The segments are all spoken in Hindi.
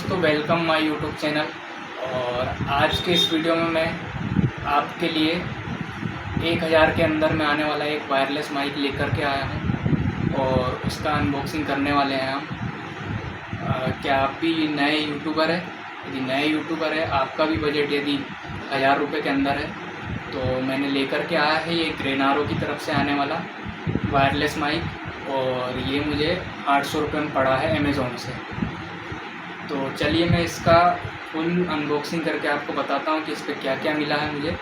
दोस्तों, वेलकम माय यूट्यूब चैनल। और आज के इस वीडियो में मैं आपके लिए 1000 के अंदर में आने वाला एक वायरलेस माइक लेकर के आया हूं और उसका अनबॉक्सिंग करने वाले हैं हम। क्या आप भी नए यूट्यूबर है? यदि नए यूट्यूबर है, आपका भी बजट यदि 1000 रुपये के अंदर है, तो मैंने लेकर के आया है ये ग्रेनारो की तरफ से आने वाला वायरलेस माइक। और ये मुझे 800 रुपये में पड़ा है अमेज़ोन से। तो चलिए मैं इसका फुल अनबॉक्सिंग करके आपको बताता हूँ कि इस पर क्या क्या मिला है मुझे,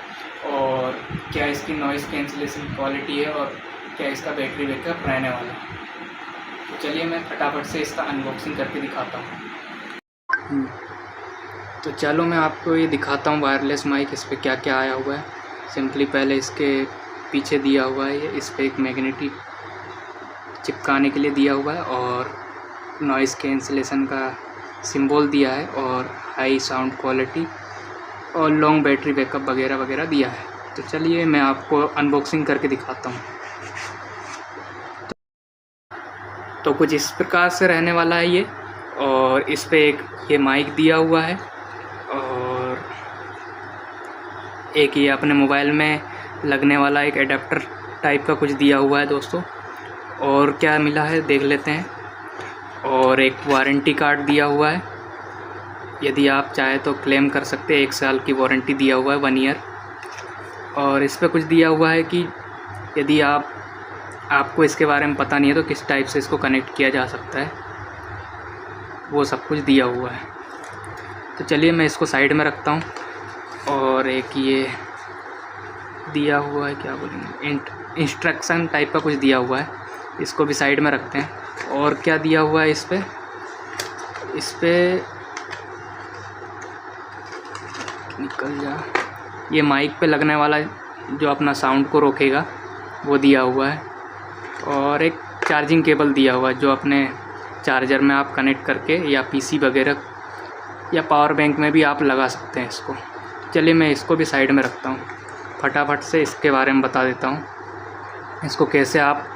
और क्या इसकी नॉइज़ कैंसिलेशन क्वालिटी है, और क्या इसका बैटरी बैकअप रहने वाला है। तो चलिए मैं फटाफट से इसका अनबॉक्सिंग करके दिखाता हूँ। तो चलो मैं आपको ये दिखाता हूँ वायरलेस माइक, इस पर क्या क्या आया हुआ है। सिंपली पहले इसके पीछे दिया हुआ है ये, इस पर एक मैग्नेटिक चिपकाने के लिए दिया हुआ है, और नॉइज़ कैंसिलेशन का सिंबल दिया है, और हाई साउंड क्वालिटी और लॉन्ग बैटरी बैकअप वगैरह वगैरह दिया है। तो चलिए मैं आपको अनबॉक्सिंग करके दिखाता हूँ। तो कुछ इस प्रकार से रहने वाला है ये, और इस पे एक ये माइक दिया हुआ है, और एक ये अपने मोबाइल में लगने वाला एक एडाप्टर टाइप का कुछ दिया हुआ है दोस्तों। और क्या मिला है देख लेते हैं। और एक वारंटी कार्ड दिया हुआ है, यदि आप चाहे तो क्लेम कर सकते हैं। 1 साल की वारंटी दिया हुआ है, 1 ईयर। और इस पे कुछ दिया हुआ है कि यदि आपको इसके बारे में पता नहीं है तो किस टाइप से इसको कनेक्ट किया जा सकता है, वो सब कुछ दिया हुआ है। तो चलिए मैं इसको साइड में रखता हूँ। और एक ये दिया हुआ है, क्या बोलेंगे, इंस्ट्रक्शन टाइप का कुछ दिया हुआ है, इसको भी साइड में रखते हैं। और क्या दिया हुआ है इस पे निकल जा, ये माइक पे लगने वाला जो अपना साउंड को रोकेगा वो दिया हुआ है। और एक चार्जिंग केबल दिया हुआ है, जो अपने चार्जर में आप कनेक्ट करके या पीसी वगैरह या पावर बैंक में भी आप लगा सकते हैं इसको। चलिए मैं इसको भी साइड में रखता हूँ। फटाफट से इसके बारे में बता देता हूँ, इसको कैसे आप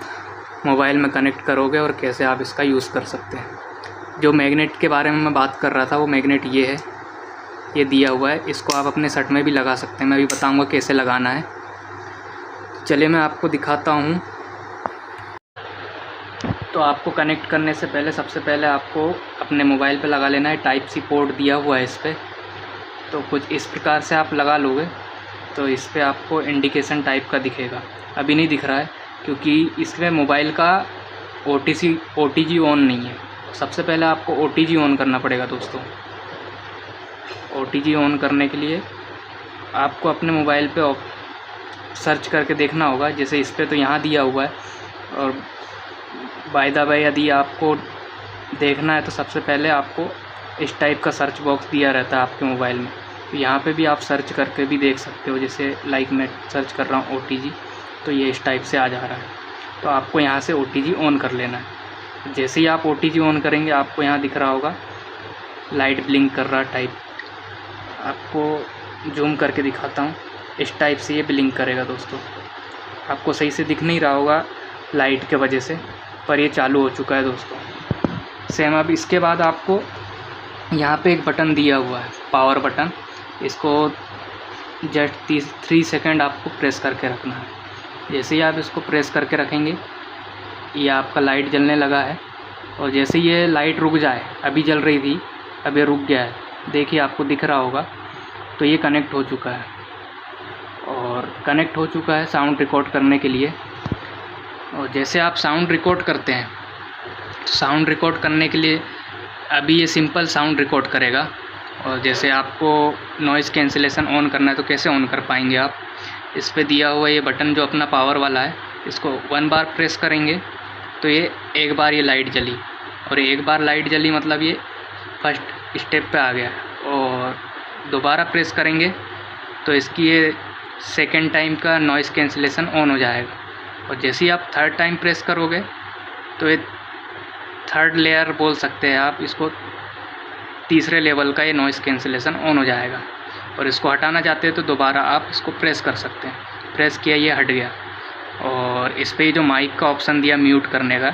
मोबाइल में कनेक्ट करोगे और कैसे आप इसका यूज़ कर सकते हैं। जो मैग्नेट के बारे में मैं बात कर रहा था, वो मैग्नेट ये है, ये दिया हुआ है। इसको आप अपने शर्ट में भी लगा सकते हैं, मैं भी बताऊंगा कैसे लगाना है। चलिए मैं आपको दिखाता हूँ। तो आपको कनेक्ट करने से पहले सबसे पहले आपको अपने मोबाइल पे लगा लेना है। टाइप सी पोर्ट दिया हुआ है इस पर, तो कुछ इस प्रकार से आप लगा लोगे तो इस पर आपको इंडिकेशन टाइप का दिखेगा। अभी नहीं दिख रहा है क्योंकि इसमें मोबाइल का OTG ऑन नहीं है। सबसे पहले आपको OTG ऑन करना पड़ेगा दोस्तों। OTG ऑन करने के लिए आपको अपने मोबाइल पे सर्च करके देखना होगा। जैसे इस पर तो यहाँ दिया हुआ है, और बाय द वे यदि आपको देखना है तो सबसे पहले आपको इस टाइप का सर्च बॉक्स दिया रहता है आपके मोबाइल में, तो यहाँ पे भी आप सर्च करके भी देख सकते हो। जैसे लाइक मैं सर्च कर रहा हूँ OTG, तो ये इस टाइप से आ जा रहा है। तो आपको यहाँ से OTG ऑन कर लेना है। जैसे ही आप OTG ऑन करेंगे, आपको यहाँ दिख रहा होगा लाइट ब्लिंक कर रहा टाइप। आपको जूम करके दिखाता हूँ, इस टाइप से ये ब्लिंक करेगा दोस्तों। आपको सही से दिख नहीं रहा होगा लाइट के वजह से, पर ये चालू हो चुका है दोस्तों। सेम अब इसके बाद आपको यहाँ पे एक बटन दिया हुआ है, पावर बटन। इसको जस्ट 3 सेकंड आपको प्रेस करके रखना है। जैसे ही आप इसको प्रेस करके रखेंगे, ये आपका लाइट जलने लगा है। और जैसे ये लाइट रुक जाए, अभी जल रही थी, अब ये रुक गया है, देखिए आपको दिख रहा होगा। तो ये कनेक्ट हो चुका है, और कनेक्ट हो चुका है साउंड रिकॉर्ड करने के लिए। और जैसे आप साउंड रिकॉर्ड करते हैं, साउंड रिकॉर्ड करने के लिए अभी ये सिंपल साउंड रिकॉर्ड करेगा। और जैसे आपको नॉइज़ कैंसिलेशन ऑन करना है तो कैसे ऑन कर पाएंगे आप, इस पे दिया हुआ ये बटन जो अपना पावर वाला है, इसको 1 बार प्रेस करेंगे तो ये 1 बार ये लाइट जली, और 1 बार लाइट जली मतलब ये फर्स्ट स्टेप पे आ गया। और दोबारा प्रेस करेंगे तो इसकी ये सेकेंड टाइम का नॉइज़ कैंसिलेशन ऑन हो जाएगा। और जैसे ही आप 3rd टाइम प्रेस करोगे तो ये 3rd लेयर बोल सकते हैं आप इसको, तीसरे लेवल का ये नॉइज़ कैंसिलेशन ऑन हो जाएगा। और इसको हटाना चाहते हैं तो दोबारा आप इसको प्रेस कर सकते हैं। प्रेस किया, ये हट गया। और इस पर जो माइक का ऑप्शन दिया म्यूट करने का,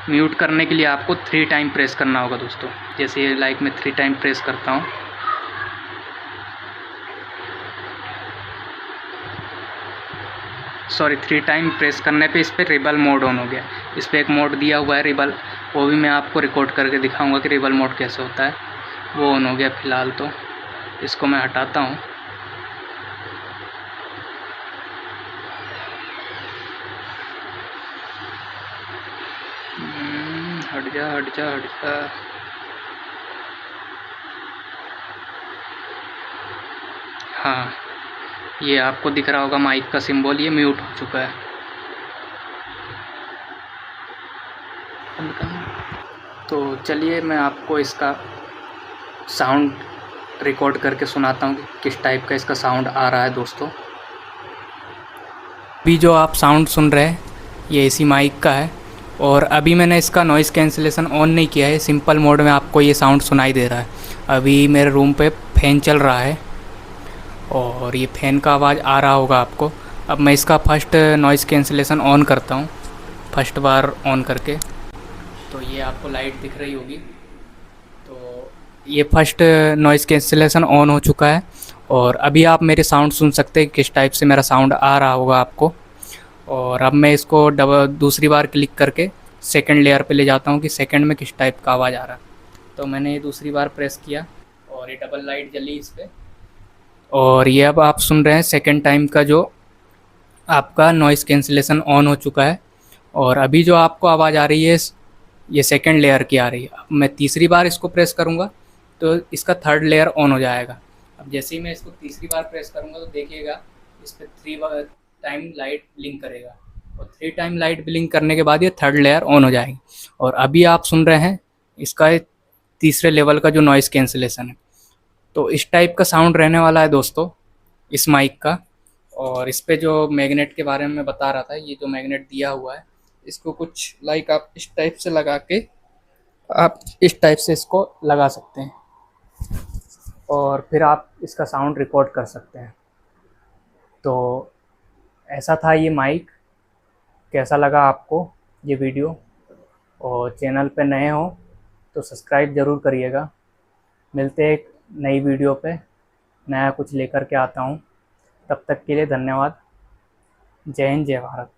म्यूट करने के लिए आपको 3 टाइम प्रेस करना होगा दोस्तों। जैसे ये लाइक मैं 3 टाइम प्रेस करता हूँ, सॉरी 3 टाइम प्रेस करने पे इस पर रिबल मोड ऑन हो गया। इस पर एक मोड दिया हुआ है रिबल, वो भी मैं आपको रिकॉर्ड करके दिखाऊंगा कि रिबल मोड कैसे होता है। वो ऑन हो गया फ़िलहाल, तो इसको मैं हटाता हूँ। हट जा हट जा हट जा। हाँ, ये आपको दिख रहा होगा माइक का सिंबल, ये म्यूट हो चुका है। तो चलिए मैं आपको इसका साउंड रिकॉर्ड करके सुनाता हूँ कि किस टाइप का इसका साउंड आ रहा है दोस्तों। अभी जो आप साउंड सुन रहे हैं ये इसी माइक का है, और अभी मैंने इसका नॉइज़ कैंसिलेशन ऑन नहीं किया है, सिंपल मोड में आपको ये साउंड सुनाई दे रहा है। अभी मेरे रूम पे फ़ैन चल रहा है और ये फ़ैन का आवाज़ आ रहा होगा आपको। अब मैं इसका फर्स्ट नॉइज़ कैंसिलेशन ऑन करता हूँ, फर्स्ट बार ऑन करके, तो ये आपको लाइट दिख रही होगी। तो ये फर्स्ट नॉइज़ कैंसिलेशन ऑन हो चुका है और अभी आप मेरे साउंड सुन सकते हैं किस टाइप से मेरा साउंड आ रहा होगा आपको। और अब मैं इसको दूसरी बार क्लिक करके सेकंड लेयर पे ले जाता हूँ कि सेकंड में किस टाइप का आवाज़ आ रहा है। तो मैंने ये दूसरी बार प्रेस किया और ये डबल लाइट जली इस पर, और ये अब आप सुन रहे हैं सेकंड टाइम का जो आपका नॉइज़ कैंसिलेशन ऑन हो चुका है। और अभी जो आपको आवाज़ आ रही है ये सेकंड लेयर की आ रही है। अब मैं तीसरी बार इसको प्रेस करूँगा तो इसका थर्ड लेयर ऑन हो जाएगा। अब जैसे ही मैं इसको तीसरी बार प्रेस करूँगा तो देखिएगा इस पर 3 टाइम लाइट ब्लिंक करेगा, और 3 टाइम लाइट ब्लिंक करने के बाद ये थर्ड लेयर ऑन हो जाएगी। और अभी आप सुन रहे हैं इसका तीसरे लेवल का जो नॉइज़ कैंसिलेशन है। तो इस टाइप का साउंड रहने वाला है दोस्तों इस माइक का। और इस पे जो मैग्नेट के बारे में मैं बता रहा था, ये जो मैग्नेट दिया हुआ है इसको कुछ लाइक आप इस टाइप से लगा के आप इस टाइप से इसको लगा सकते हैं और फिर आप इसका साउंड रिकॉर्ड कर सकते हैं। तो ऐसा था ये माइक। कैसा लगा आपको ये वीडियो? और चैनल पे नए हो तो सब्सक्राइब ज़रूर करिएगा। मिलते हैं एक नई वीडियो पे, नया कुछ लेकर के आता हूँ। तब तक के लिए धन्यवाद। जय हिंद, जय भारत।